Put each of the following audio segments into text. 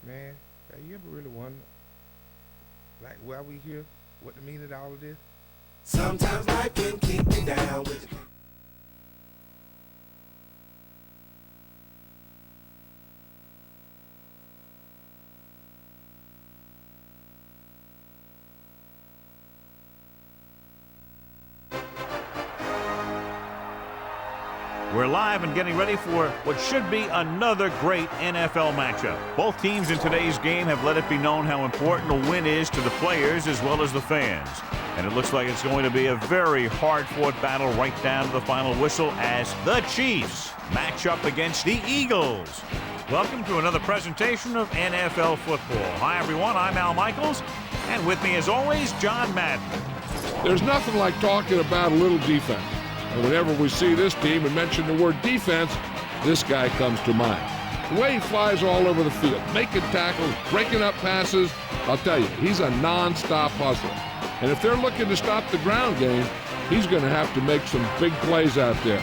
Man, have you ever really wondered, like, why we here? What the meaning of all of this? Sometimes life can keep me down with you. We're live and getting ready for what should be another great NFL matchup. Both teams in today's game have let it be known how important a win is to the players as well as the fans. And it looks like it's going to be a very hard-fought battle right down to the final whistle as the Chiefs match up against the Eagles. Welcome to another presentation of NFL football. Hi, everyone. I'm Al Michaels. And with me, as always, John Madden. There's nothing like talking about a little defense. And whenever we see this team and mention the word defense, this guy comes to mind. The way he flies all over the field, making tackles, breaking up passes, I'll tell you, he's a non-stop hustler. And if they're looking to stop the ground game, he's going to have to make some big plays out there.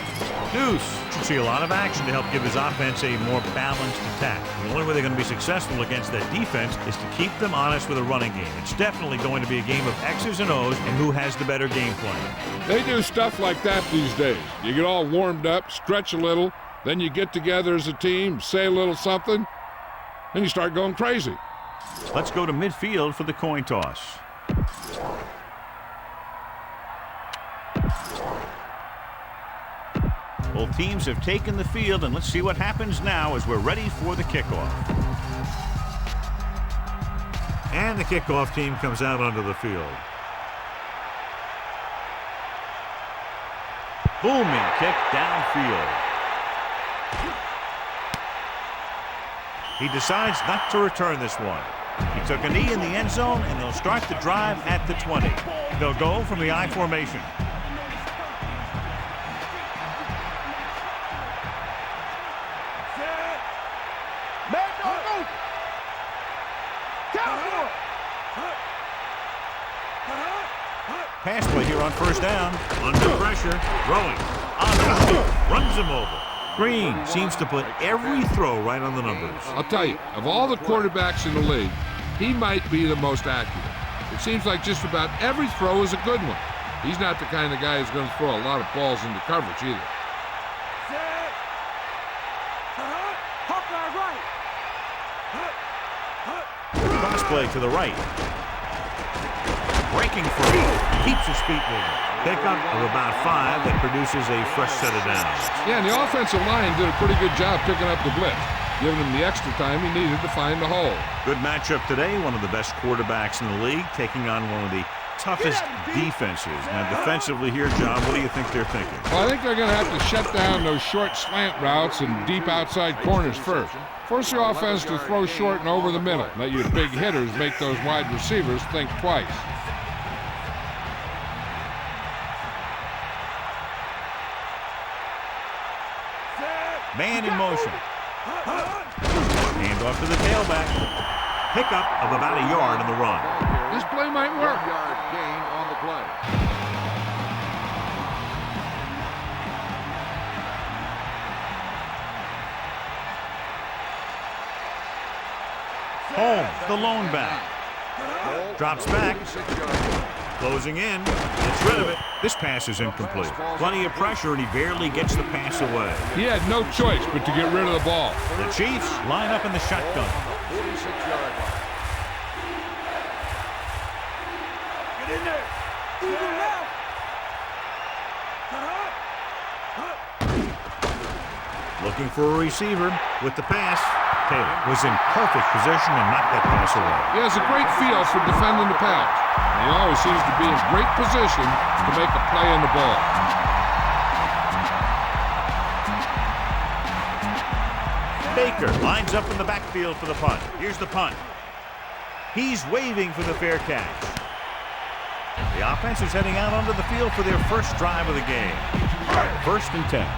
Deuce should see a lot of action to help give his offense a more balanced attack. The only way they're going to be successful against that defense is to keep them honest with a running game. It's definitely going to be a game of X's and O's and who has the better game plan. They do stuff like that these days. You get all warmed up, stretch a little, then you get together as a team, say a little something, and you start going crazy. Let's go to midfield for the coin toss. Both teams have taken the field, and let's see what happens now as we're ready for the kickoff. And the kickoff team comes out onto the field. Booming kick downfield. He decides not to return this one. He took a knee in the end zone, and they'll start the drive at the 20. They'll go from the I formation. Pass play here on first down. Under pressure. Throwing. On the move. Runs him over. Green seems to put every throw right on the numbers. I'll tell you, of all the quarterbacks in the league, he might be the most accurate. It seems like just about every throw is a good one. He's not the kind of guy who's going to throw a lot of balls into coverage either. Cross play to the right. Breaking free. Keeps his feet moving. Pickup of about 5 that produces a fresh set of downs. Yeah, and the offensive line did a pretty good job picking up the blitz, giving him the extra time he needed to find the hole. Good matchup today. One of the best quarterbacks in the league taking on one of the toughest defenses. Now, defensively here, John, what do you think they're thinking? Well, I think they're going to have to shut down those short slant routes and deep outside corners first. Force the offense to throw short and over the middle. Let your big hitters make those wide receivers think twice. Man in motion. Hand off to the tailback. Pickup of about a yard on the run. This play might work. Yard gain on the play. Holmes, the lone back. Drops back. Closing in. Gets rid of it. This pass is incomplete. Plenty of pressure, and he barely gets the pass away. He had no choice but to get rid of the ball. The Chiefs line up in the shotgun. 46-yard line. Get in there. Looking for a receiver with the pass. Taylor was in perfect position and knocked that pass away. He has a great feel for defending the pass. And he always seems to be in great position to make a play on the ball. Baker lines up in the backfield for the punt. Here's the punt. He's waving for the fair catch. The offense is heading out onto the field for their first drive of the game. 1st and 10.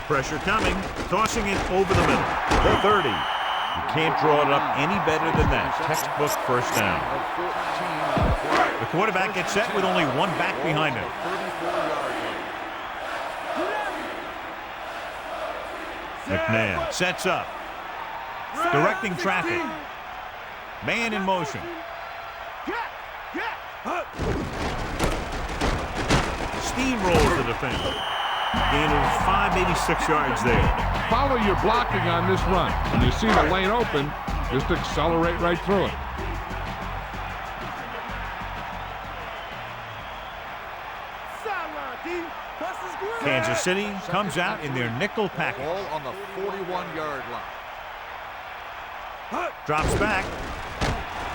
Pressure coming, tossing it over the middle. The 30. You can't draw it up any better than that. Textbook first down. The quarterback gets set with only one back behind him. McNair sets up. Directing traffic. Man in motion. Steamrolls the defender. Gain of 586 yards there. Follow your blocking on this run. When you see the lane open, just accelerate right through it. Kansas City comes out in their nickel package. Ball on the 41-yard line. Drops back.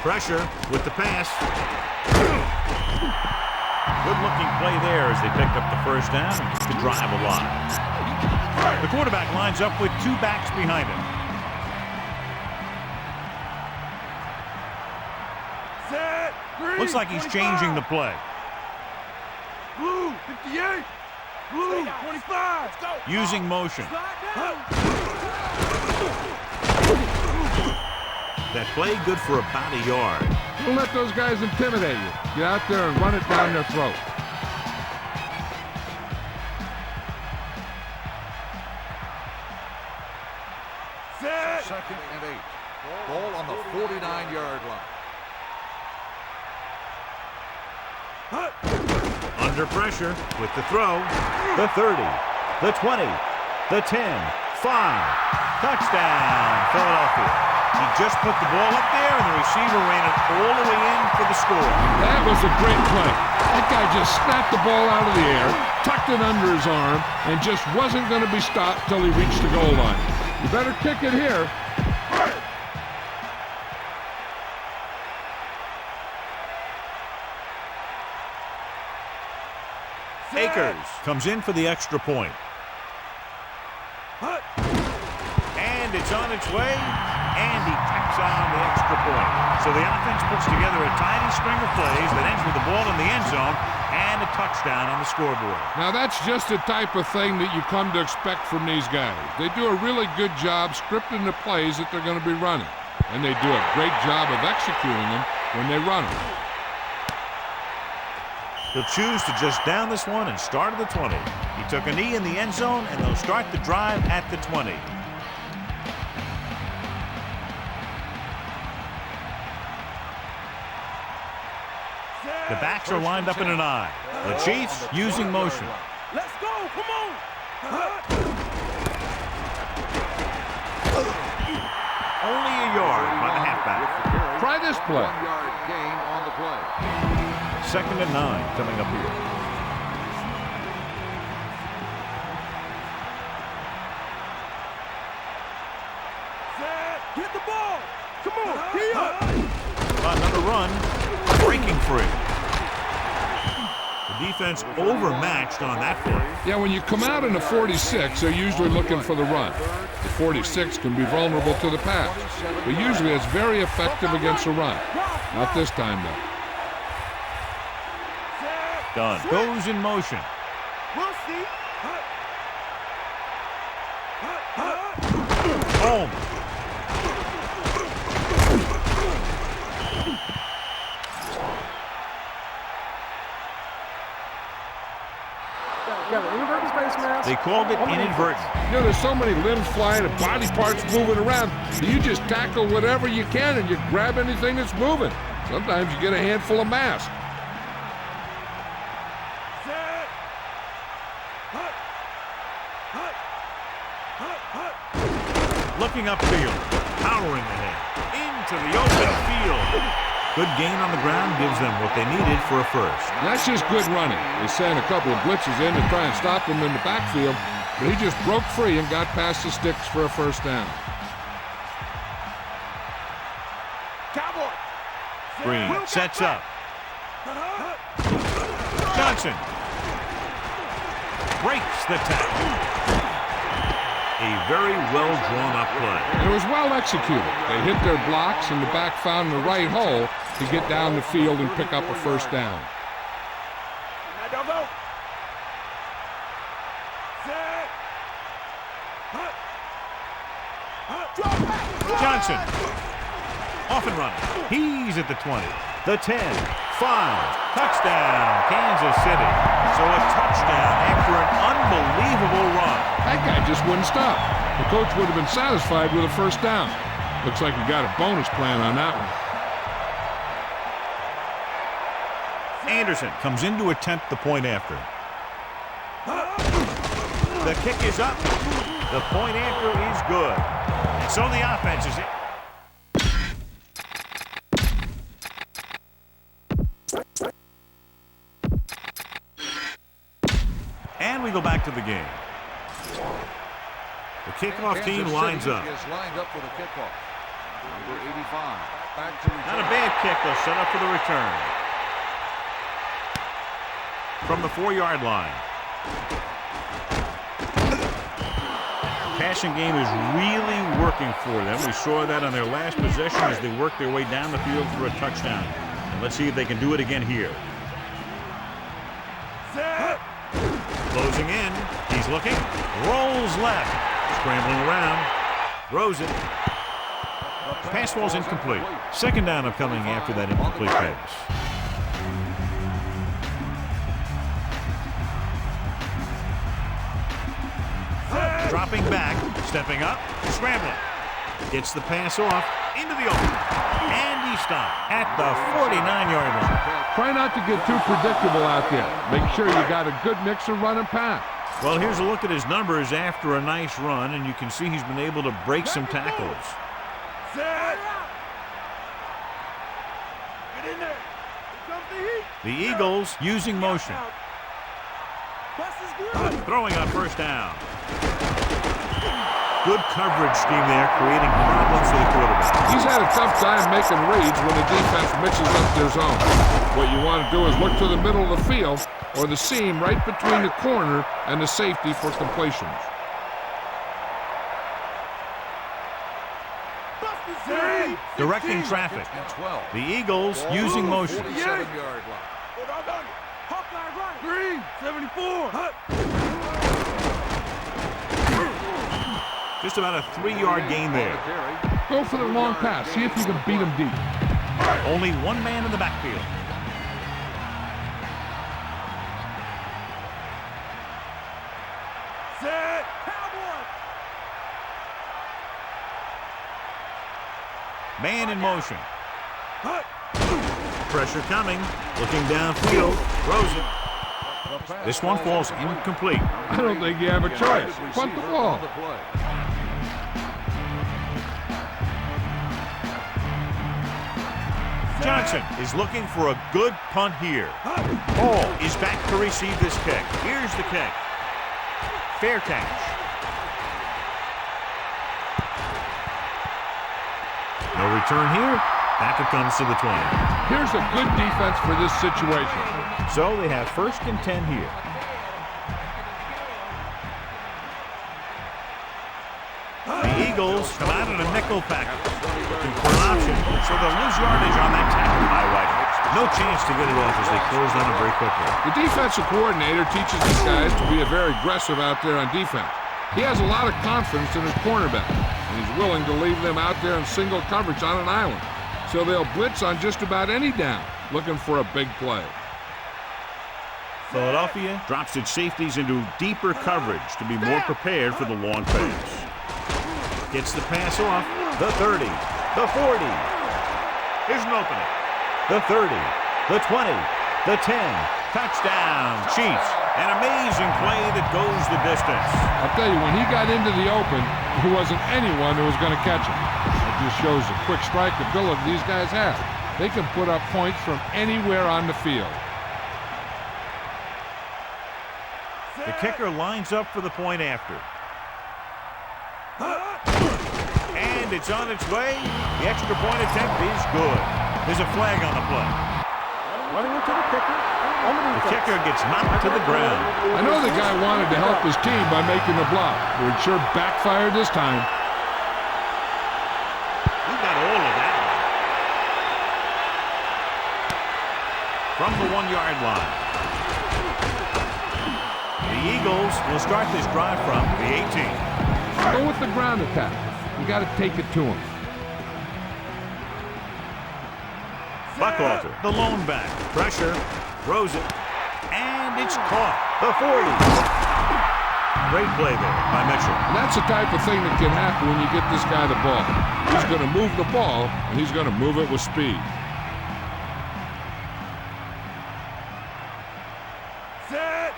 Pressure with the pass. Good-looking play there as they pick up the first down and keep the drive alive. The quarterback lines up with two backs behind him. Looks like he's changing the play. Blue, 58. Blue, 25. Using motion. That play good for about a yard. Don't let those guys intimidate you. Get out there and run it down their throat. Second and 8. Ball on the 49-yard line. Under pressure with the throw. The 30, the 20, the 10, 5. Touchdown, Philadelphia. He just put the ball up there, and the receiver ran it all the way in for the score. That was a great play. That guy just snapped the ball out of the air, tucked it under his arm, and just wasn't going to be stopped till he reached the goal line. You better kick it here. Akers comes in for the extra point. And it's on its way, and he tacks on the extra point. So the offense puts together a tidy string of plays that ends with the ball in the end zone and a touchdown on the scoreboard. Now that's just the type of thing that you come to expect from these guys. They do a really good job scripting the plays that they're going to be running. And they do a great job of executing them when they run them. He'll choose to just down this one and start at the 20. He took a knee in the end zone, and they'll start the drive at the 20. The backs are lined up in an I. The Chiefs using motion. Let's go, come on. Only a yard by the halfback. Try this play. 1-yard gain on the play. Second and 9 coming up here. Get the ball. Come on, key up. Another run. Breaking free. The defense overmatched on that play. Yeah, when you come out in a 46, they're usually looking for the run. The 46 can be vulnerable to the pass, but usually it's very effective against the run. Not this time, though. Done. Goes in motion. We'll see. Home. They called it inadvertent. You know, there's so many limbs flying and body parts moving around. You just tackle whatever you can and you grab anything that's moving. Sometimes you get a handful of mass. Looking upfield, powering ahead, into the open field. Good gain on the ground gives them what they needed for a first. That's just good running. They sent a couple of blitzes in to try and stop him in the backfield, but he just broke free and got past the sticks for a first down. Cowboy. Green sets up. Johnson breaks the tackle. A very well-drawn-up play. And it was well executed. They hit their blocks, and the back found the right hole to get down the field and pick up a first down. Johnson, off and running. He's at the 20, the 10, 5, touchdown, Kansas City. So a touchdown after an unbelievable run. That guy just wouldn't stop. The coach would have been satisfied with a first down. Looks like we got a bonus plan on that one. Anderson comes in to attempt the point after. The kick is up. The point after is good. And so the offense is in. And we go back to the game. The kickoff team lines up. Is lined up for the kickoff. Number 85. Back to Not a bad kick. They'll set up for the return. From the 4-yard line. Passing game is really working for them. We saw that on their last possession as they worked their way down the field for a touchdown. And let's see if they can do it again here. Closing in. He's looking. Rolls left. Scrambling around. Throws it. Pass ball's incomplete. Second down upcoming after that incomplete pass. Dropping back, stepping up, scrambling. Gets the pass off, into the open. And he stopped at the 49-yard line. Try not to get too predictable out there. Make sure you got a good mix of run and pass. Well, here's a look at his numbers after a nice run, and you can see he's been able to break some tackles. The Eagles using motion. Throwing on first down. Good coverage scheme there, creating problems for the quarterback. He's had a tough time making reads when the defense mixes up their zone. What you want to do is look to the middle of the field or the seam right between the corner and the safety for completions. Directing traffic. The Eagles using motion. 47-yard line. Just about a 3-yard gain there. Go for the long pass. See if you can beat him deep. Only one man in the backfield. Man in motion. Pressure coming. Looking downfield. Throws it. This one falls incomplete. I don't think you have a choice. Punt the ball. Johnson is looking for a good punt here. Hall is back to receive this kick. Here's the kick. Fair catch. No return here. Back it comes to the 20. Here's a good defense for this situation. So they have 1st and 10 here. The Eagles come out in a nickel package. Looking for an option, so they'll lose yardage on that tackle by White. No chance to get it off as they close down it very quickly. The defensive coordinator teaches these guys to be very aggressive out there on defense. He has a lot of confidence in his cornerback, and he's willing to leave them out there in single coverage on an island. So they'll blitz on just about any down, looking for a big play. Philadelphia drops its safeties into deeper coverage to be more prepared for the long pass. Gets the pass off. The 30. The 40. Here's an opening. The 30. The 20. The 10. Touchdown, Chiefs. An amazing play that goes the distance. I'll tell you, when he got into the open, there wasn't anyone who was going to catch him. It just shows the quick strike ability these guys have. They can put up points from anywhere on the field. The kicker lines up for the point after. And it's on its way. The extra point attempt is good. There's a flag on the play. The kicker gets knocked to the ground. I know the guy wanted to help his team by making the block, but it sure backfired this time. He got all of that one. From the 1-yard line. The Eagles will start this drive from the 18. Go with the ground attack. You got to take it to him. Buckwalter, the lone back. Pressure, throws it, and it's caught. The 40. Great play there by Mitchell. And that's the type of thing that can happen when you get this guy the ball. He's going to move the ball, and he's going to move it with speed. Set.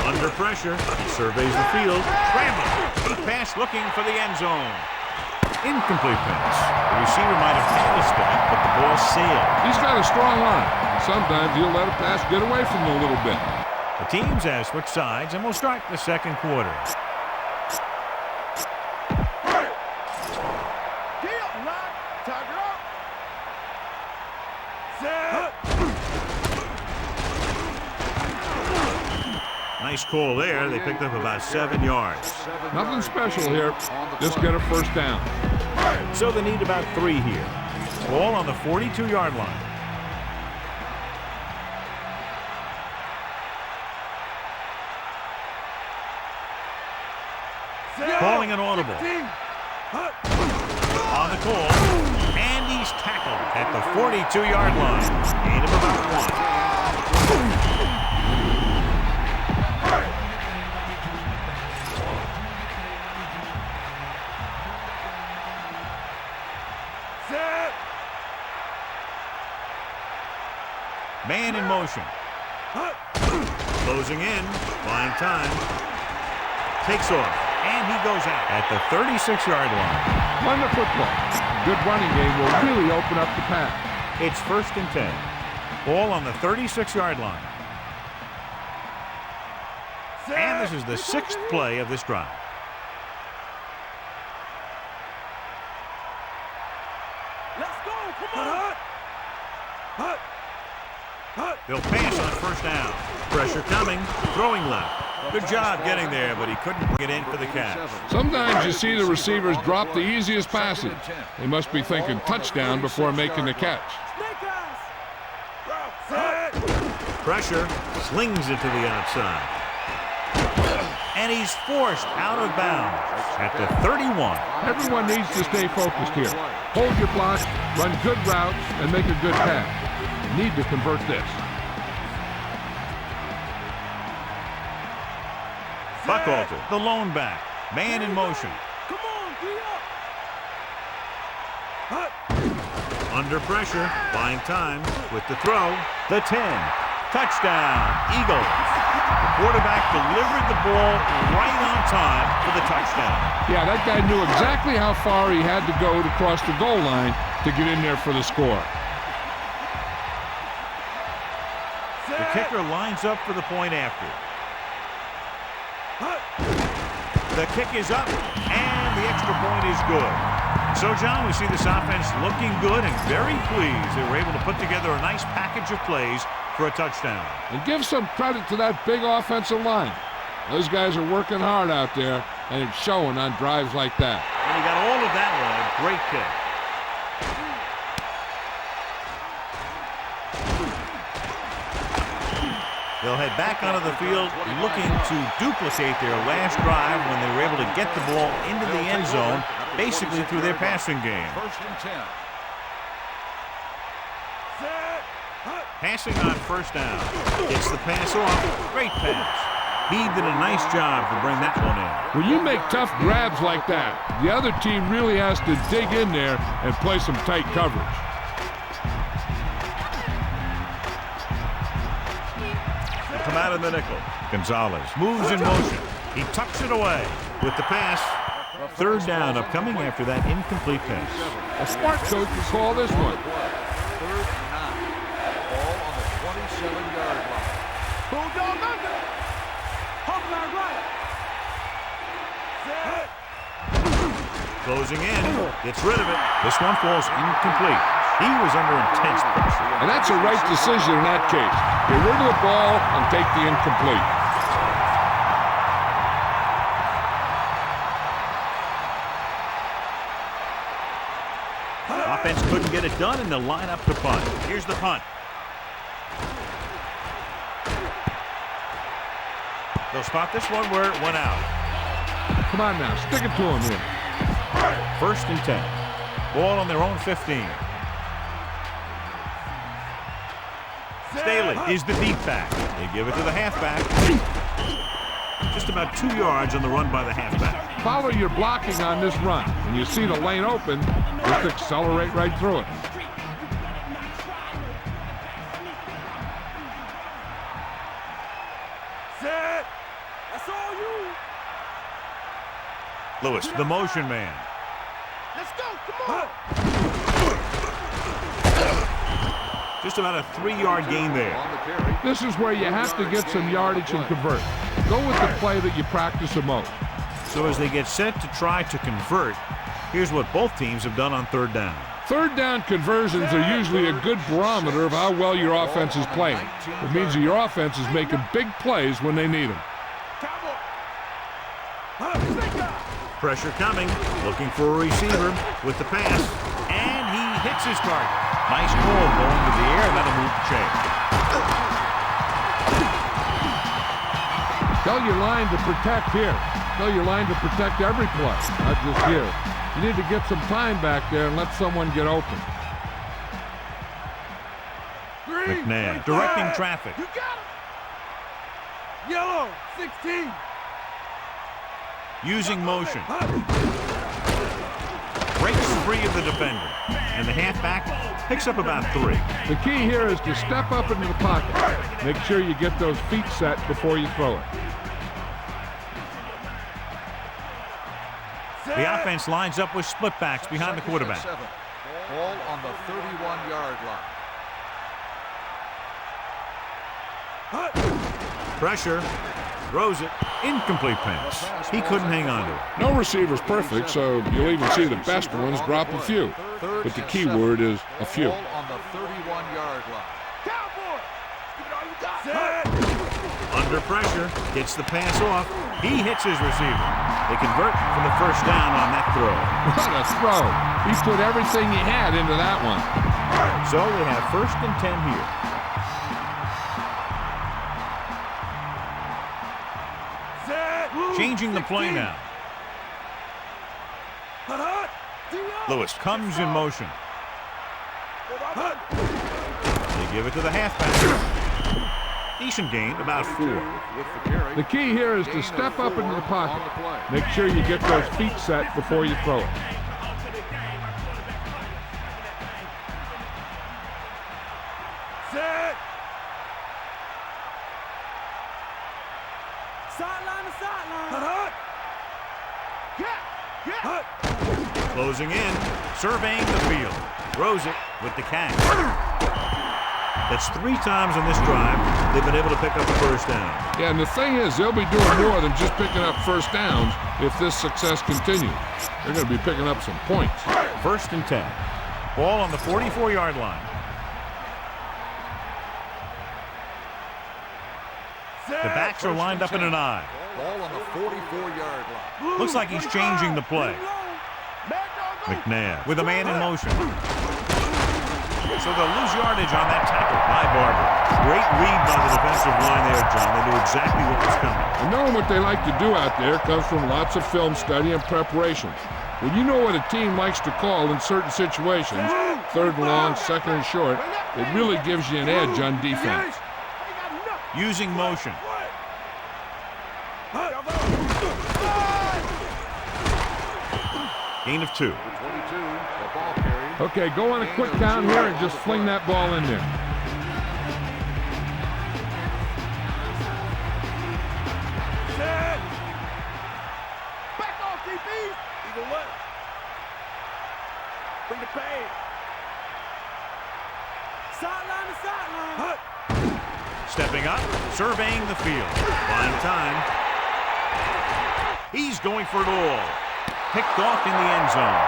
Under pressure, he surveys the field. Scrambling. Deep pass looking for the end zone. Incomplete pass. The receiver might have had a step, but the ball sailed. He's got a strong arm. Sometimes he'll let a pass get away from him a little bit. The teams have switched sides, and we'll start the second quarter. Nice call there. They picked up about 7 yards. Nothing special here. Just get a first down. So they need about 3 here. Ball on the 42-yard line. Calling an audible. On the call. And he's tackled at the 42-yard line. Gain of about 1. Man in motion. Closing in. Buying time. Takes off. And he goes out at the 36-yard line. Run the football. Good running game will really open up the pass. It's 1st and 10. Ball on the 36-yard line. And this is the 6th play of this drive. Let's go. Come on. They'll pass on 1st down. Pressure coming. Throwing left. Good job getting there, but he couldn't bring it in for the catch. Sometimes you see the receivers drop the easiest passes. They must be thinking touchdown before making the catch. Pressure. Slings it to the outside. And he's forced out of bounds at the 31. Everyone needs to stay focused here. Hold your block, run good routes, and make a good pass. You need to convert this. Buchalter, the lone back. Man in motion. Come on, get up. Under pressure. Buying time with the throw. The 10. Touchdown, Eagles. The quarterback delivered the ball right on time for the touchdown. Yeah, that guy knew exactly how far he had to go to cross the goal line to get in there for the score. The kicker lines up for the point after. The kick is up, and the extra point is good. So, John, we see this offense looking good and very pleased. They were able to put together a nice package of plays for a touchdown. And give some credit to that big offensive line. Those guys are working hard out there, and it's showing on drives like that. And he got all of that one. A great kick. They'll head back onto the field looking to duplicate their last drive when they were able to get the ball into the end zone, basically through their passing game. 1st and 10. Passing on 1st down. Gets the pass off. Great pass. He did a nice job to bring that one in. When you make tough grabs like that, the other team really has to dig in there and play some tight coverage. They come out in the nickel. Gonzalez moves in motion. He tucks it away with the pass. 3rd down upcoming after that incomplete pass. A smart coach would call this one. 3rd and 9. Ball on the 27-yard line. Bulldog under. Hop line right. Set. Closing in. Gets rid of it. This one falls incomplete. He was under intense pressure. And that's a right decision in that case. Get rid of the ball and take the incomplete. Offense couldn't get it done, and they'll line up to punt. Here's the punt. They'll spot this one where it went out. Come on now, stick it to him here. 1st and 10. Ball on their own 15. Staley is the deep back. They give it to the halfback. Just about 2 yards on the run by the halfback. Follow your blocking on this run. When you see the lane open, just accelerate right through it. Set. That's all you. Lewis, the motion man. Let's go. Come on. Just about a 3-yard gain there. On the carry. This is where you have to get some yardage and convert. Go with the play that you practice the most. So as they get set to try to convert, here's what both teams have done on 3rd down. Third down conversions are usually a good barometer of how well your offense is playing. It means that your offense is making big plays when they need them. Pressure coming, looking for a receiver with the pass, and he hits his target. Nice ball going to the air, and that'll move the chain. Tell your line to protect here. Tell your line to protect every play, not just here. You need to get some time back there and let someone get open. McNabb directing traffic. You got him. Yellow, 16. Using motion. Breaks free of the defender. And the halfback picks up about 3. The key here is to step up into the pocket. Make sure you get those feet set before you throw it. The offense lines up with split backs behind the quarterback. Ball on the 31-yard line. Pressure. Throws it. Incomplete pass. He couldn't hang on to it. No receiver's perfect, so you'll even see the best ones drop a few. But the key word is a few. Ball on the 31-yard line. Cowboy. Give it all you got. Set. Under pressure. Gets the pass off. He hits his receiver. They convert for the 1st down on that throw. What a throw. He put everything he had into that one. So they have 1st and 10 here. Changing the play now. Lewis comes in motion. They give it to the halfback. Decent gain, about 4. The key here is to step up into the pocket. Make sure you get those feet set before you throw it. Set. Sideline to sideline. Closing in, surveying the field. Throws it with the catch. That's 3 times on this drive they've been able to pick up the 1st down. Yeah, and the thing is, they'll be doing more than just picking up 1st downs if this success continues. They're going to be picking up some points. 1st and 10. Ball on the 44-yard line. The backs are lined up in an I. Ball on the 44-yard line. Looks like he's changing the play. McNabb with a man in motion. So they'll lose yardage on that tackle by Barber. Great read by the defensive line there, John. They knew exactly what was coming. And knowing what they like to do out there comes from lots of film study and preparation. When you know what a team likes to call in certain situations, 3rd and long, 2nd and short, it really gives you an edge on defense. Using motion. Gain of 2. Okay, go on a quick count here and just fling that ball in there. Set. Back off, DB. Eagle left. Bring the pain. Sideline to sideline. Stepping up, surveying the field. Buying time. He's going for it all. Picked off in the end zone.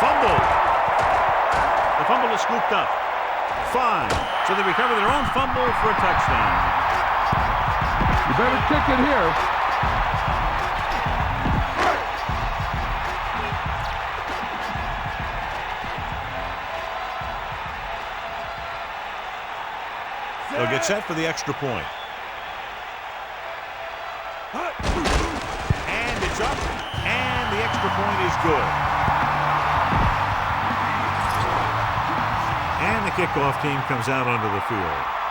Fumble. The fumble is scooped up. 5. So they recover their own fumble for a touchdown. You better kick it here. They'll get set for the extra point. And it's up. And the extra point is good. And the kickoff team comes out onto the field.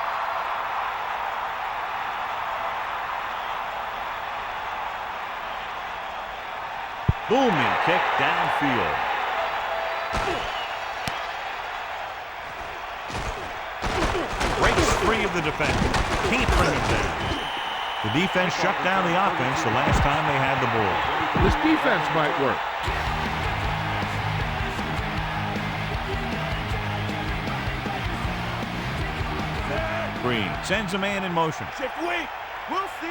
Booming kick downfield. Breaks free of the defender. Can't bring him down. The defense shut down the offense the last time they had the ball. This defense might work. Green sends a man in motion. Check weight. We'll see.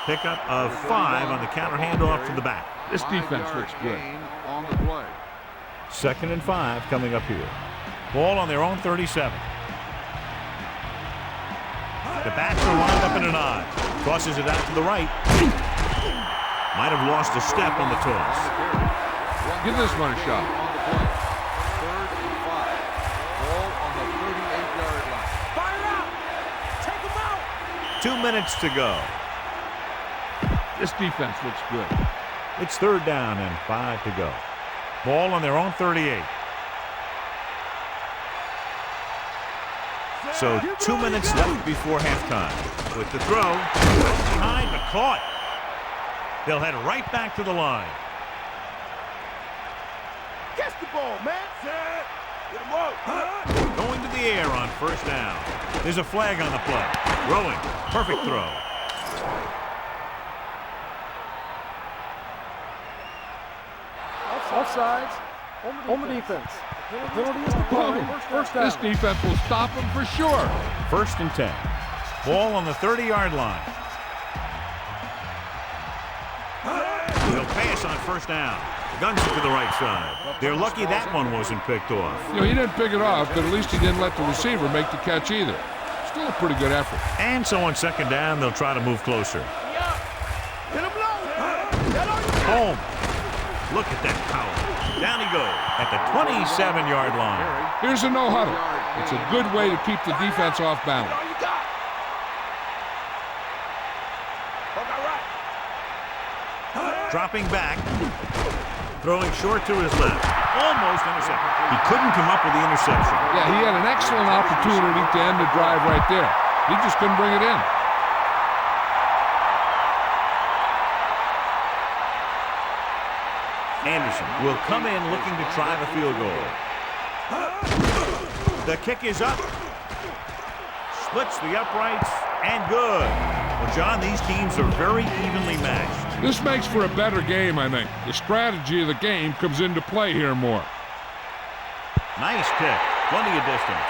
Pickup of 5 on the counter handoff to the back. This defense looks good. On the play. 2nd and 5 coming up here. Ball on their own 37. The backs are lined up in an I. Tosses it out to the right. Might have lost a step on the toss. Give this one a shot. On the play. 3rd and 5. Ball on the 38-yard line. Fire out. Take him out. 2 minutes to go. This defense looks good. It's 3rd down and 5 to go. Ball on their own 38. So 2 minutes left before halftime. With the throw, behind but caught. They'll head right back to the line. Catch the ball, man. Set. Get him up. Going to the air on 1st down. There's a flag on the play. Throwing. Perfect throw. Offsides. Home defense. The penalty is declined. First down. This defense will stop them for sure. 1st and 10. Ball on the 30-yard line. They'll pass on 1st down. Guns it to the right side. They're lucky that one wasn't picked off. You know, he didn't pick it off, but at least he didn't let the receiver make the catch either. Still a pretty good effort. And so on 2nd down, they'll try to move closer. Get him low. Home. Look at that power. Down he goes at the 27-yard line. Here's a no huddle. It's a good way to keep the defense off balance. All you got. Okay, right. Dropping back. Throwing short to his left. Almost intercepted. He couldn't come up with the interception. Yeah, he had an excellent opportunity to end the drive right there. He just couldn't bring it in. Anderson will come in looking to try the field goal. The kick is up. Splits the uprights and good. Well, John, these teams are very evenly matched. This makes for a better game, I think. The strategy of the game comes into play here more. Nice kick. Plenty of distance.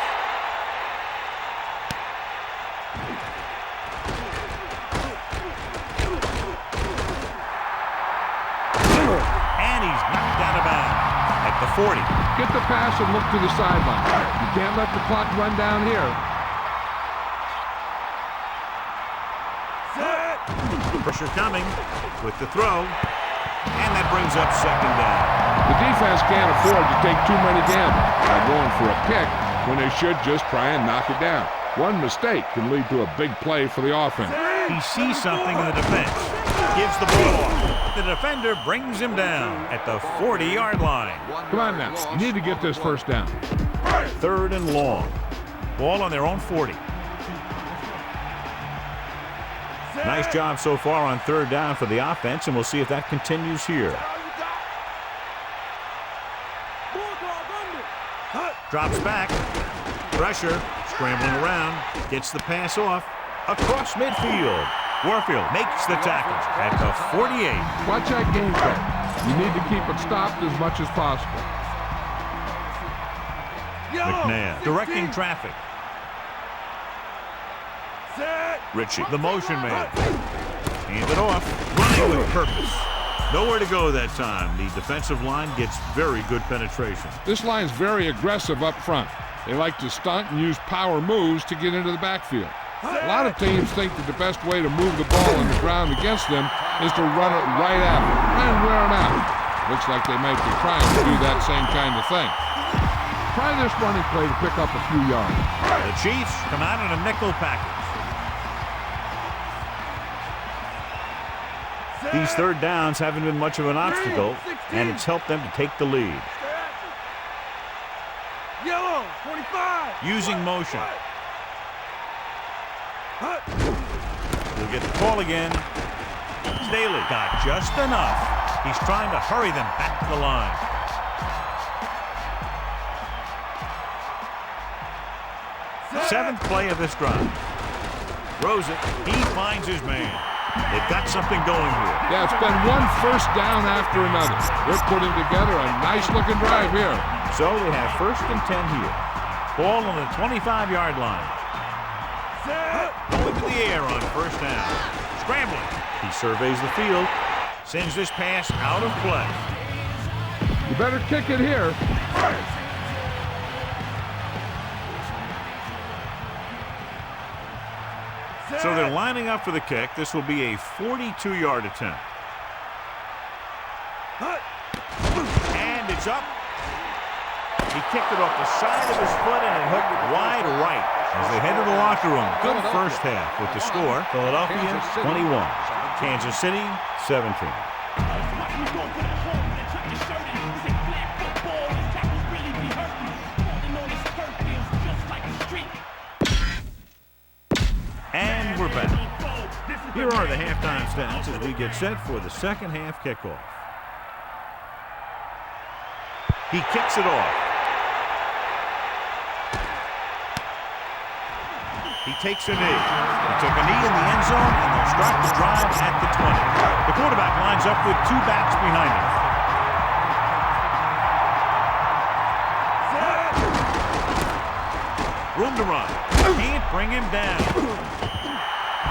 And he's knocked out of bounds at the 40. Get the pass and look to the sideline. You can't let the clock run down here. Pressure coming with the throw. And that brings up 2nd down. The defense can't afford to take too many gambles by going for a pick when they should just try and knock it down. One mistake can lead to a big play for the offense. He sees something in the defense. Gives the ball off. The defender brings him down at the 40-yard line. Come on now. You need to get this 1st down. 3rd and long. Ball on their own 40. Nice job so far on 3rd down for the offense, and we'll see if that continues here. Drops back. Pressure. Scrambling around. Gets the pass off. Across midfield. Warfield makes the tackle at the 48. Watch that game plan. You need to keep it stopped as much as possible. McNabb directing traffic. Ritchie, the motion man. Hand it off. Running with purpose. Nowhere to go that time. The defensive line gets very good penetration. This line's very aggressive up front. They like to stunt and use power moves to get into the backfield. A lot of teams think that the best way to move the ball on the ground against them is to run it right at them and wear them out. Looks like they might be trying to do that same kind of thing. Try this running play to pick up a few yards. The Chiefs come out in a nickel package. These 3rd downs haven't been much of an obstacle, and it's helped them to take the lead. Yellow, 25. Using motion. We'll get the call again. Staley got just enough. He's trying to hurry them back to the line. Seventh play of this drive. Throws it. He finds his man. They've got something going here. Yeah, it's been one first down after another. They're putting together a nice-looking drive here. So they have 1st and 10 here. Ball on the 25-yard line. Going to the air on 1st down. Scrambling. He surveys the field. Sends this pass out of play. You better kick it here. So they're lining up for the kick. This will be a 42-yard attempt. And it's up. He kicked it off the side of his foot and it hooked wide right as they head to the locker room. Good first half with the score. Philadelphia 21. Kansas City 17. And we're back. Here are the halftime stats as we get set for the second half kickoff. He kicks it off. He takes a knee. He took a knee in the end zone, and they'll start the drive at the 20. The quarterback lines up with 2 backs behind him. Room to run. Can't bring him down.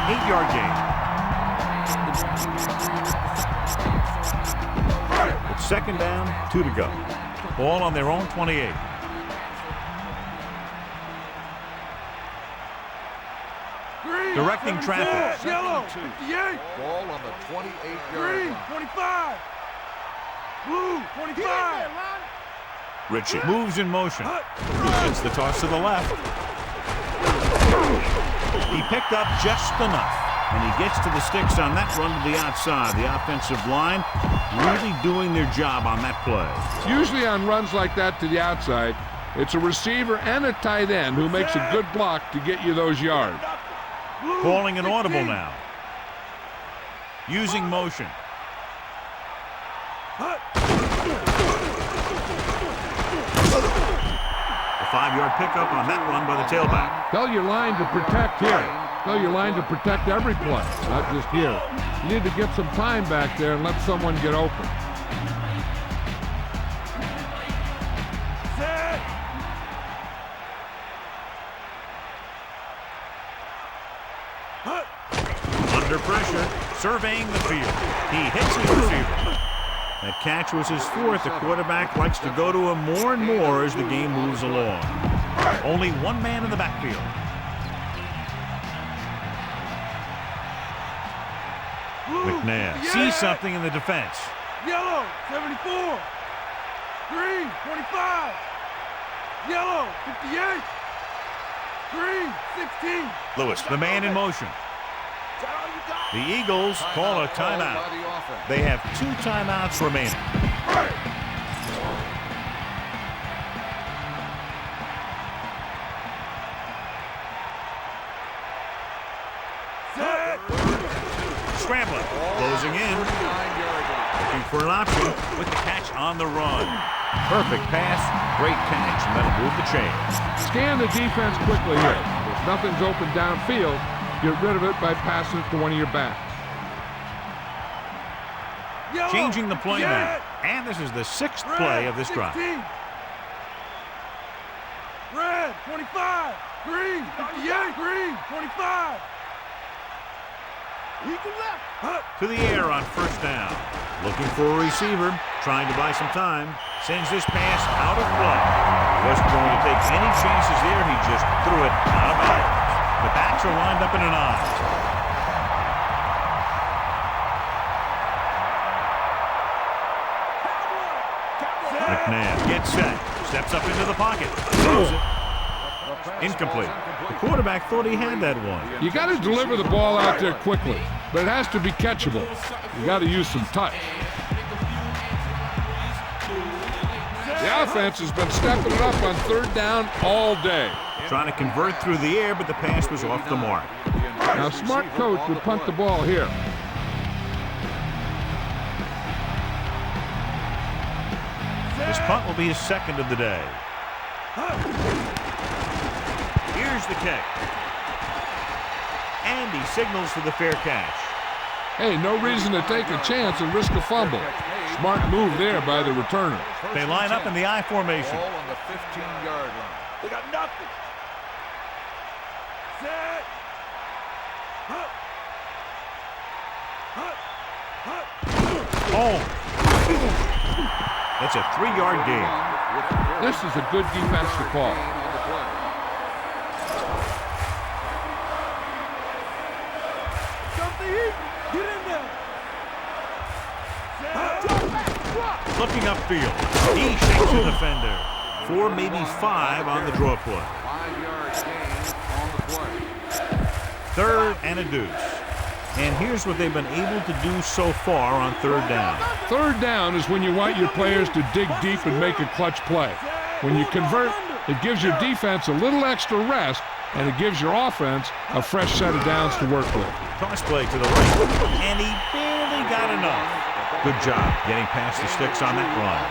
8-yard gain. It's 2nd down, 2 to go. Ball on their own 28. Directing traffic. Yellow, 58. Ball on the 28-yard Green, line. 25. Blue, 25. Ritchie moves in motion. He gets the toss to the left. He picked up just enough. And he gets to the sticks on that run to the outside. The offensive line really doing their job on that play. Usually on runs like that to the outside, it's a receiver and a tight end who makes a good block to get you those yards. Calling an audible now. Using motion. The 5-yard pickup on that run by the tailback. Tell your line to protect here. Tell your line to protect every play, not just here. You need to get some time back there and let someone get open. Under pressure, surveying the field. He hits his receiver. That catch was his 4th. The quarterback likes to go to him more and more as the game moves along. Only one man in the backfield. McNabb sees something in the defense. Yellow, 74. Green, 25. Yellow, 58. Green, 16. Lewis, the man in motion. The Eagles call a timeout. They have 2 timeouts remaining. Scrambling, closing in. Looking for an option with the catch on the run. Perfect pass, great catch, and that'll move the chains. Scan the defense quickly here. If nothing's open downfield, get rid of it by passing it to one of your backs. Yellow, Changing the play now. And this is the 6th play of this drive. Red, 25. Green, 58. Green, 25. To the air on 1st down. Looking for a receiver. Trying to buy some time. Sends this pass out of play. Wasn't going to take any chances there. He just threw it out of bounds. The backs are lined up in an I. McNabb gets set. Steps up into the pocket. Throws it. Incomplete. The quarterback thought he had that one. You got to deliver the ball out there quickly, but it has to be catchable. You got to use some touch. The offense has been stepping it up on 3rd down all day. Trying to convert through the air, but the pass was off the mark. Now, smart coach would punt the ball here. This punt will be his second of the day. Here's the kick. And he signals for the fair catch. Hey, no reason to take a chance and risk a fumble. Smart move there by the returner. They line up in the I formation. Ball on the 15-yard line. They got nothing. Set. Oh. That's a 3-yard gain. This is a good defense to call. Get in there. Looking upfield. He shakes the defender. 4, maybe 5 on the draw play. 5-yard gain on the play. Third and a deuce. And here's what they've been able to do so far on third down. Third down is when you want your players to dig deep and make a clutch play. When you convert, it gives your defense a little extra rest, and it gives your offense a fresh set of downs to work with. Toss play to the right, and he barely got enough. Good job getting past the sticks on that run.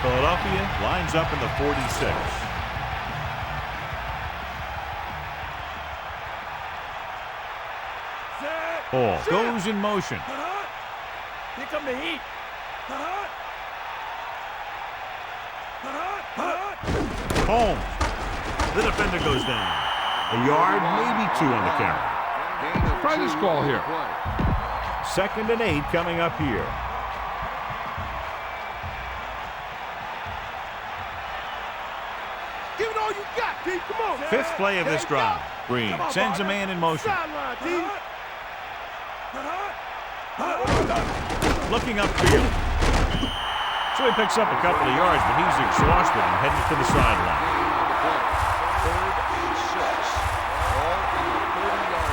Philadelphia lines up in the 46. Ball goes in motion. Here come the heat. Holmes. The defender goes down. A yard, maybe 2 on the carry. Try this call here. 2nd and 8 coming up here. Give it all you got, D. Come on. 5th play of this drive. Green sends a man in motion. Looking upfield. So he picks up a couple of yards, but he's exhausted and heading to the sideline. 3rd and 6. Ball on the 30-yard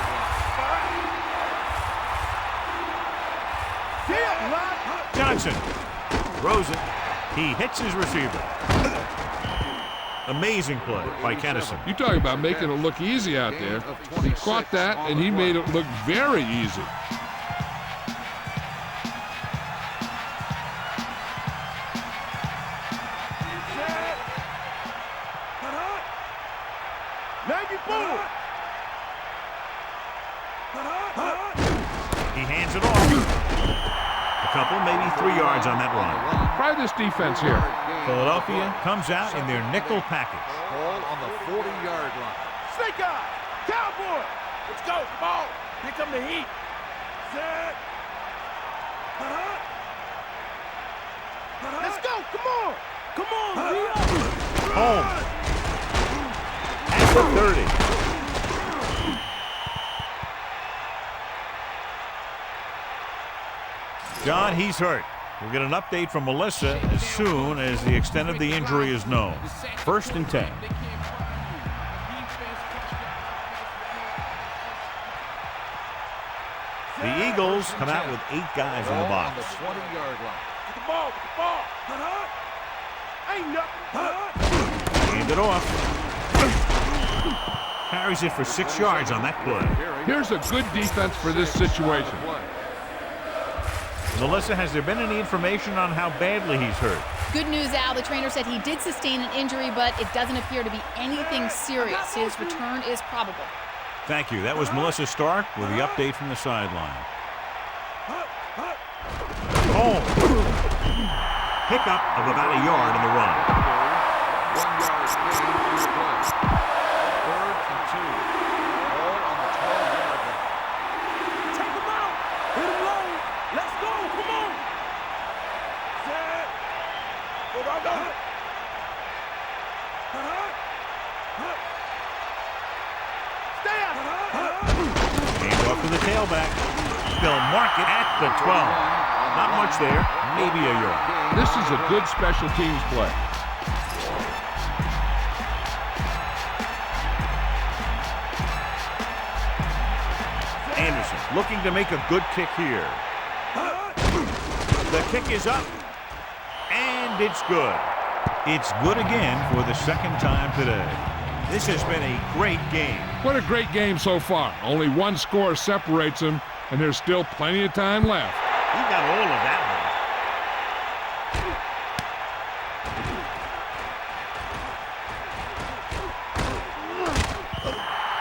line. Johnson throws it. He hits his receiver. Amazing play by Kennison. You talk about making it look easy out there. He caught that, and he made it look very easy. He hands it off. A couple, maybe 3 yards on that run. Try this defense here. Philadelphia comes out in their nickel package. Ball on the 40-yard line. Snake eye. Cowboy. Let's go. Come on. Here come the heat. Set. Let's go. Come on. Come on. Home. At the 30. John, he's hurt. We'll get an update from Melissa as soon as the extent of the injury is known. 1st and 10. The Eagles come out with 8 guys in the Ball on box. the 20-yard line. Get the ball. Get the ball. Ain't nothing. Hand it off. Carries it for 6 yards on that play. Here's a good defense for this situation. Melissa, has there been any information on how badly he's hurt? Good news, Al. The trainer said he did sustain an injury, but it doesn't appear to be anything serious. His return is probable. Thank you. That was Melissa Stark with the update from the sideline. Home. Pickup of about a yard in the run. 1 yard gain on the play. 3rd and 2. Ball on the 12-yard line. Take him out. Hit him low. Let's go. Come on. Set. Go, go, go. Stay out. Hand off to the tailback. They'll mark it at the 12. Not much there. Maybe a yard. This is a good special teams play. Anderson looking to make a good kick here. The kick is up. And it's good. It's good again for the 2nd time today. This has been a great game. What a great game so far. Only one score separates them, and there's still plenty of time left. He got all of that one.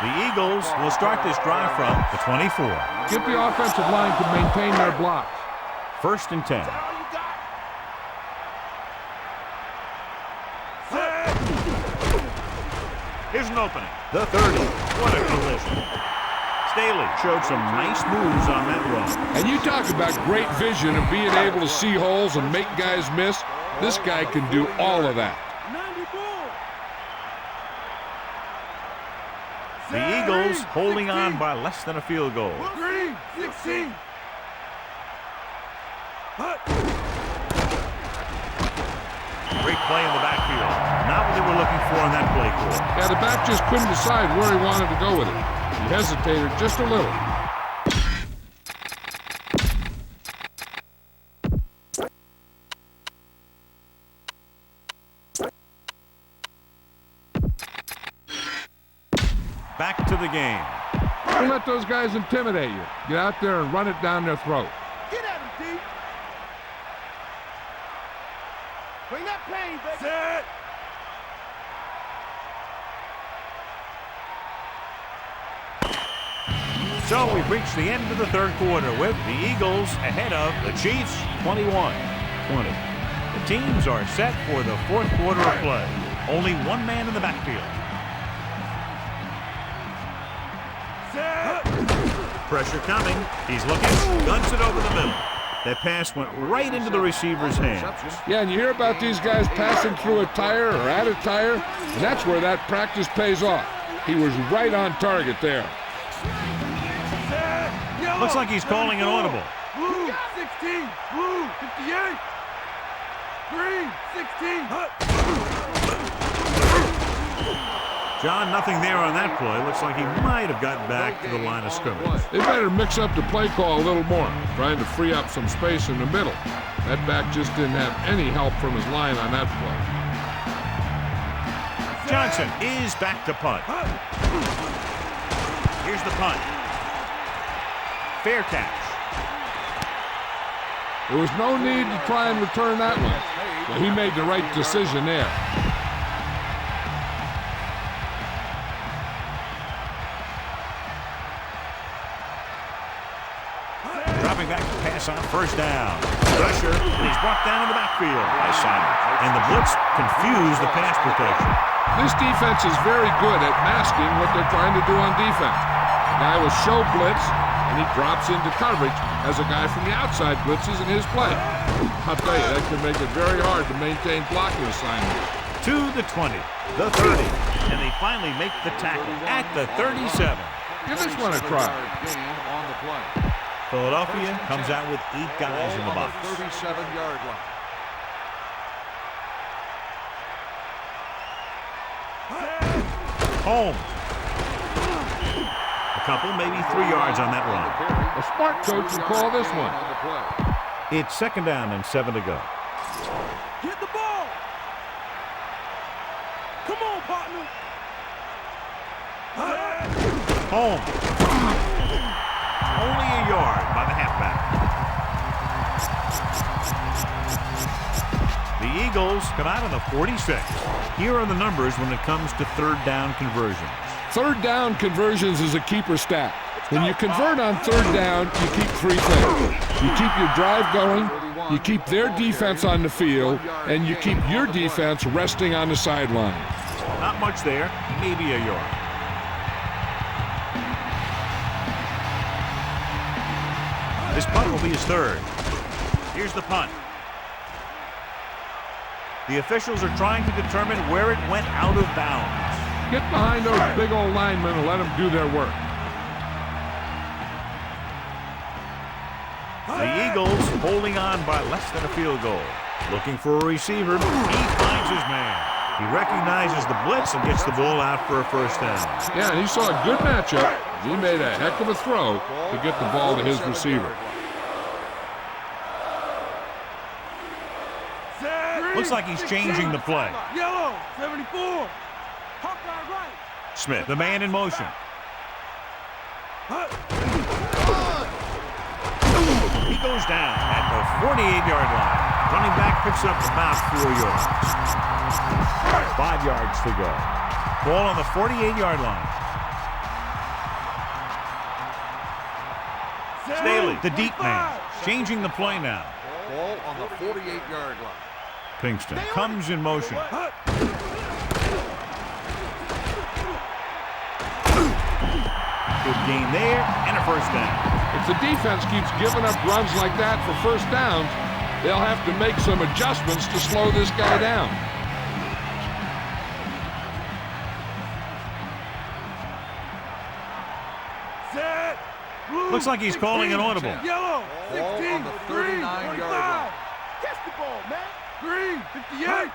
The Eagles will start this drive from the 24. Get the offensive line to maintain their blocks. 1st and 10. Here's an opening. The 30. What a collision. Staley showed some nice moves on that run. And you talk about great vision and being able to see holes and make guys miss. This guy can do all of that. The Eagles holding on by less than a field goal. Green, 16. Great play in the backfield. Not what they were looking for in that play call. Yeah, the back just couldn't decide where he wanted to go with it. He hesitated just a little. Back to the game. Don't let those guys intimidate you. Get out there and run it down their throat. Get at him, D. Bring that pain, baby. Set. So we've reached the end of the 3rd quarter with the Eagles ahead of the Chiefs 21-20. The teams are set for the 4th quarter of play. Only one man in the backfield. Pressure coming. He's looking. Guns it over the middle. That pass went right into the receiver's hands. Yeah, and you hear about these guys passing through a tire or at a tire, and that's where that practice pays off. He was right on target there. Looks like he's calling an audible. Blue, 16. Blue, 58. Green, 16. John, nothing there on that play. Looks like he might have gotten back to the line of scrimmage. They better mix up the play call a little more, trying to free up some space in the middle. That back just didn't have any help from his line on that play. Johnson is back to punt. Here's the punt. Fair catch. There was no need to try and return that one. Well, he made the right decision there. Dropping back to pass on 1st down. Pressure, and he's brought down in the backfield by Simon. And the blitz confused the pass protection. This defense is very good at masking what they're trying to do on defense. The guy will show blitz, and he drops into coverage as a guy from the outside blitzes in his play. I'll tell you, that can make it very hard to maintain blocking assignments. To the 20, the 30, and they finally make the tackle at the 37. Give this one a try. On the play. Philadelphia comes out with 8 guys in the box. 37-yard line. Home. A couple, maybe 3 yards on that run. A smart coach will call this one. It's 2nd down and 7 to go. Get the ball. Come on, partner. Home. Only a yard by the halfback. The Eagles come out on the 46. Here are the numbers when it comes to 3rd down conversions. 3rd down conversions is a keeper stat. When you convert on 3rd down, you keep 3 things. You keep your drive going, you keep their defense on the field, and you keep your defense resting on the sideline. Not much there, maybe a yard. This punt will be his 3rd. Here's the punt. The officials are trying to determine where it went out of bounds. Get behind those big old linemen and let them do their work. The Eagles holding on by less than a field goal. Looking for a receiver. He finds his man. He recognizes the blitz and gets the ball out for a 1st down. Yeah, and he saw a good matchup. He made a heck of a throw to get the ball to his receiver. Looks like he's changing the play. Yellow, 74. Hawkeye right. Smith, the man in motion. He goes down at the 48-yard line. Running back picks up about 4 yards. 5 yards to go. Ball on the 48-yard line. Staley, the deep man, changing the play now. Ball on the 48-yard line. Kingston comes in motion. Good gain there and a first down. If the defense keeps giving up runs like that for first downs, they'll have to make some adjustments to slow this guy down. Set. Blue, Looks like he's calling an audible. Yellow. Ball 16. on the Green. 39-yard 25. line. Catch the ball, man. Green. 58.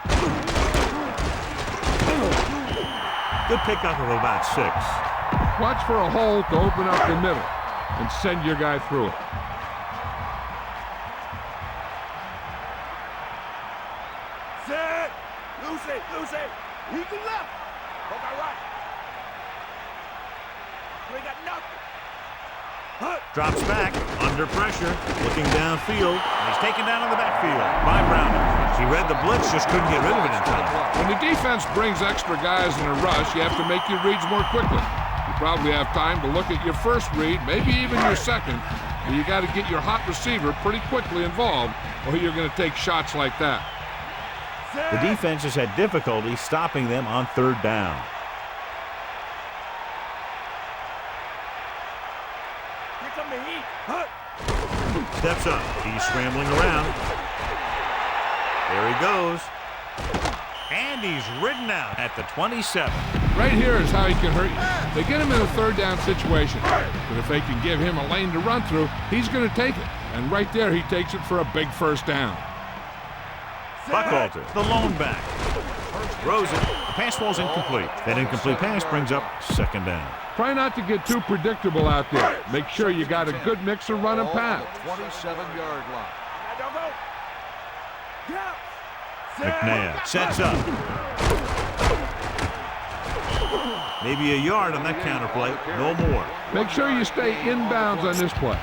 Good pickup of about 6. Watch for a hole to open up the middle and send your guy through it. Set. Lucy. Lucy. He can left. Hawkeye right. We ain't got nothing. Drops back, under pressure, looking downfield, and he's taken down in the backfield by Browning. He read the blitz, just couldn't get rid of it in time. When the defense brings extra guys in a rush, you have to make your reads more quickly. You probably have time to look at your first read, maybe even your second, but you got to get your hot receiver pretty quickly involved, or you're going to take shots like that. The defense has had difficulty stopping them on third down. Here come the heat. Steps up, he's scrambling around. There he goes. And he's ridden out at the 27. Right here is how he can hurt you. They get him in a third down situation, but if they can give him a lane to run through, he's going to take it. And right there, he takes it for a big first down. Buchalter, the lone back. Throws it. The pass falls incomplete. That incomplete pass brings up second down. Try not to get too predictable out there. Make sure you got a good mix of run and pass. 27-yard line. Don't go. Yeah. McNabb sets up. Maybe a yard on that counterplay. No more. Make sure you stay inbounds on this play.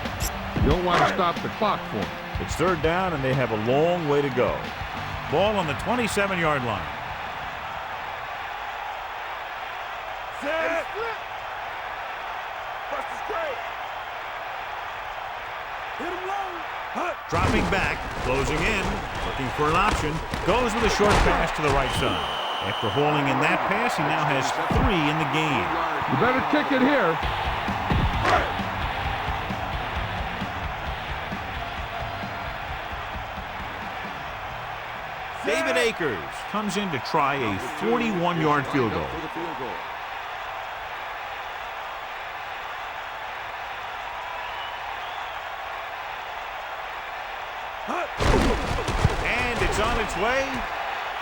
You don't want to stop the clock for him. It's third down, and they have a long way to go. Ball on the 27-yard line. Set. Bust is great. Hit him low. Dropping back, closing in, looking for an option. Goes with a short pass to the right side. After hauling in that pass, he now has 3 in the game. You better kick it here. David Akers comes in to try a 41-yard field goal. For the field goal. And it's on its way.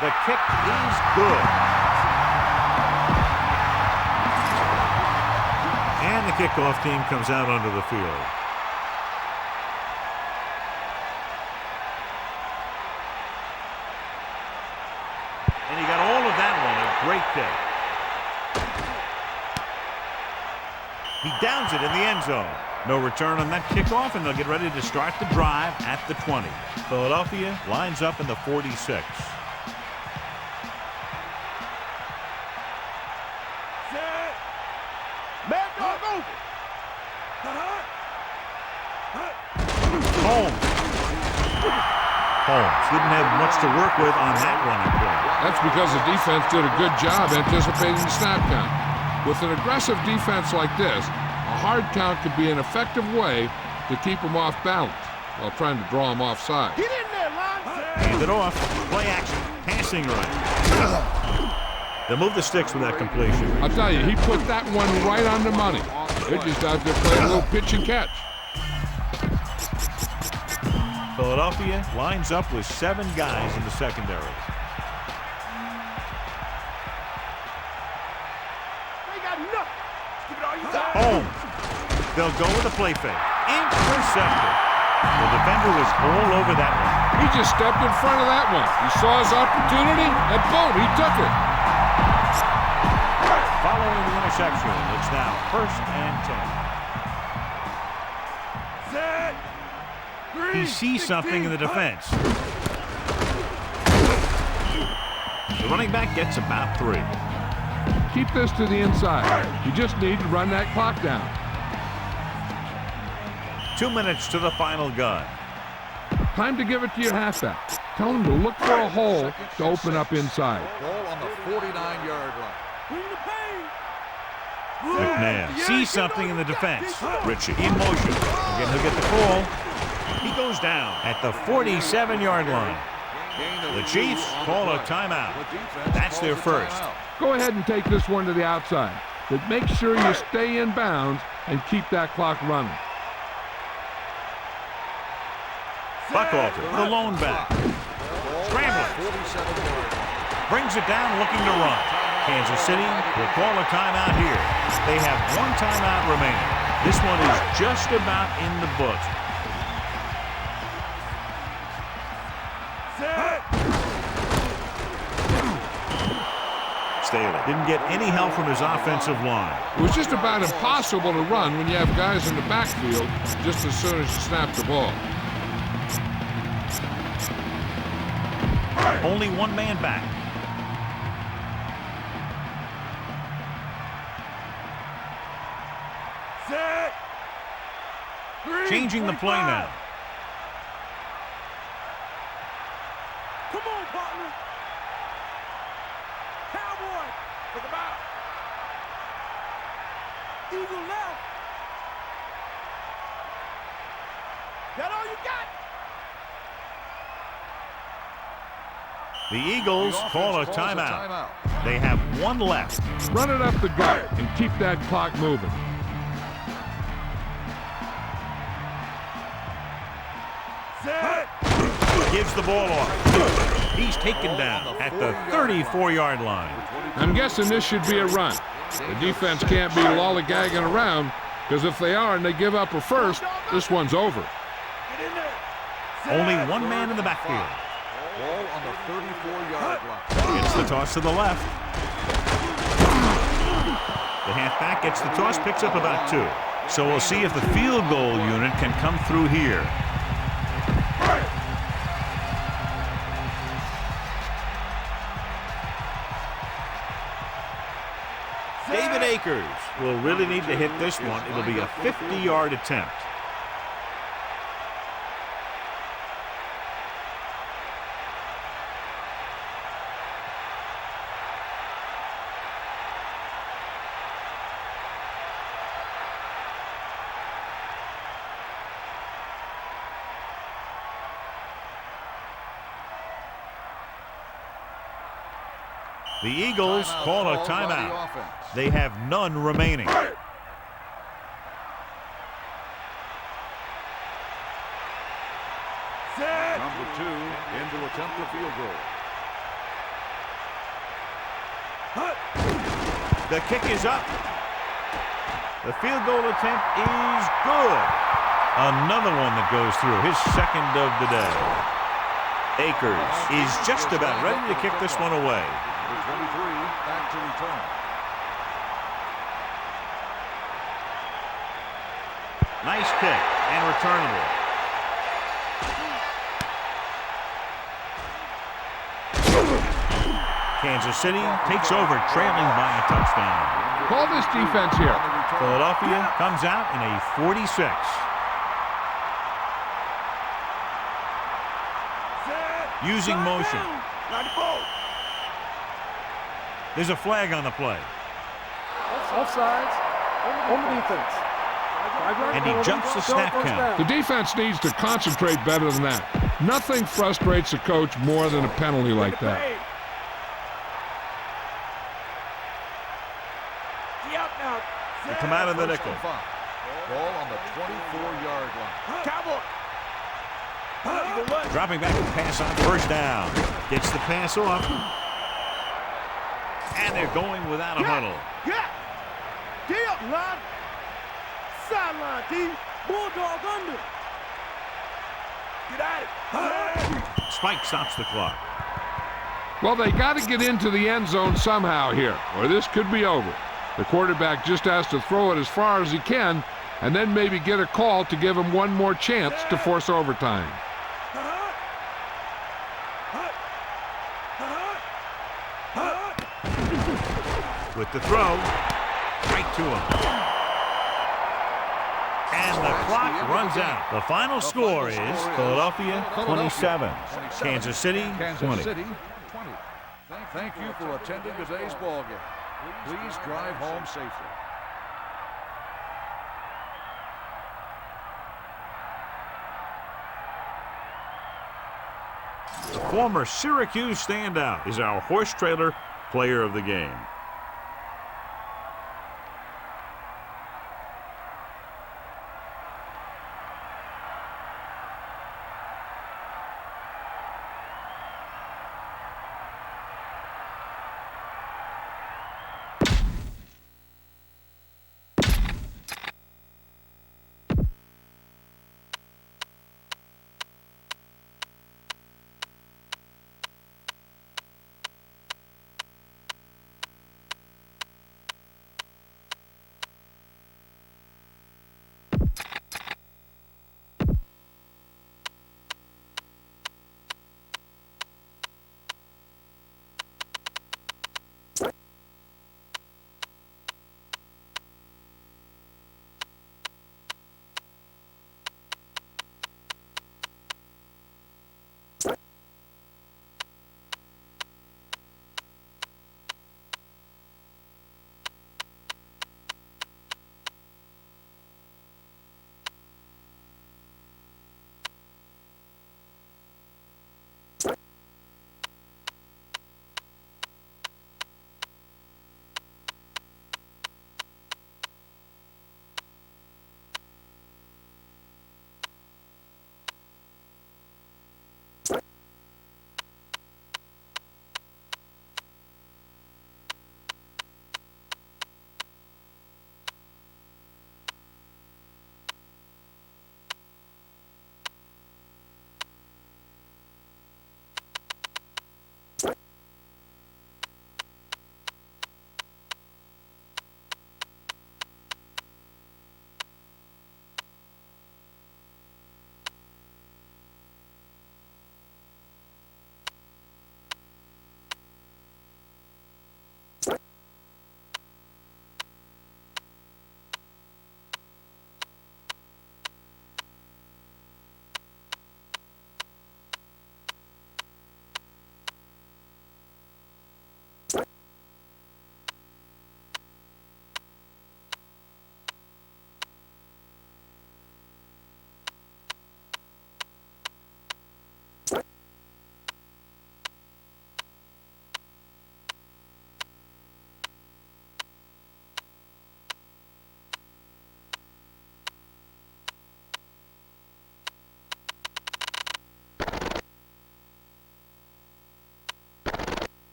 The kick is good. And the kickoff team comes out onto the field. And he got all of that one. A great kick. He downs it in the end zone. No return on that kickoff, and they'll get ready to start the drive at the 20. Philadelphia lines up in the 46. Set. Man, dog over. Holmes didn't have much to work with on that running play. That's because the defense did a good job anticipating the snap count. With an aggressive defense like this, a hard count could be an effective way to keep them off balance while trying to draw them offside. Get in there, line. Hand it off. Play action. Passing right. They'll move the sticks with that completion. I'll tell you, he put that one right on the money. They're just out there playing a little pitch and catch. Philadelphia lines up with 7 guys in the secondary. They got nothing. Give it all you got. Holmes. They'll go with a play fake. Intercepted. The defender was all over that one. He just stepped in front of that one. He saw his opportunity, and boom, he took it. Following the interception, it's now 1st and 10. He sees something in the defense. The running back gets about 3. Keep this to the inside. You just need to run that clock down. 2 minutes to the final gun. Time to give it to your halfback. Tell him to look for a hole to open up inside. Ball on the 49-yard line. Bring the pain. McNabb sees something in the defense. Ritchie in motion. Again, he'll get the call. He goes down at the 47-yard line. The Chiefs call a timeout. That's their first. Go ahead and take this one to the outside, but make sure you stay in bounds and keep that clock running. Buckalter, the lone back. Scrambling. Brings it down looking to run. Kansas City will call a timeout here. They have 1 timeout remaining. This one is just about in the books. Staley didn't get any help from his offensive line. It was just about impossible to run when you have guys in the backfield just as soon as you snap the ball. Only 1 man back. Changing the play now. Come on, partner. Cowboy. Take him out. Eagle left. That all you got? The Eagles call a timeout. They have 1 left. Run it up the gut and keep that clock moving. Gives the ball off. He's taken down at the 34-yard line. I'm guessing this should be a run. The defense can't be lollygagging around, because if they are and they give up a first, this one's over. Get in there. Only 1 man in the backfield. Ball on the 34-yard line. Gets the toss to the left. The halfback gets the toss, picks up about 2. So we'll see if the field goal unit can come through here. David Akers will really need to hit this one. It'll be a 50-yard attempt. The Eagles call a timeout. They have none remaining. Number 2 in to attempt the field goal. The kick is up. The field goal attempt is good. Another one that goes through, his second of the day. Akers is just about ready to kick this one away. Number 23 back to return. Nice kick and returnable. Kansas City takes over, trailing by a touchdown. Call this defense here. Philadelphia comes out in a 46. Using motion. There's a flag on the play. Offsides on the defense. And he jumps the snap count. The defense needs to concentrate better than that. Nothing frustrates a coach more than a penalty like that. They come out of the nickel. Ball on the 24-yard line. Cowboy. Dropping back to pass on first down. Gets the pass off. And they're going without a huddle. Yeah. Get up, line. Sideline, D. Bulldog under. Get at it. Spike stops the clock. Well, they got to get into the end zone somehow here, or this could be over. The quarterback just has to throw it as far as he can and then maybe get a call to give him one more chance to force overtime. With the throw, right to him. And the clock runs out. The final score is Philadelphia 27, Kansas City 20. Thank you for attending today's ball game. Please drive home safely. The former Syracuse standout is our horse trailer player of the game.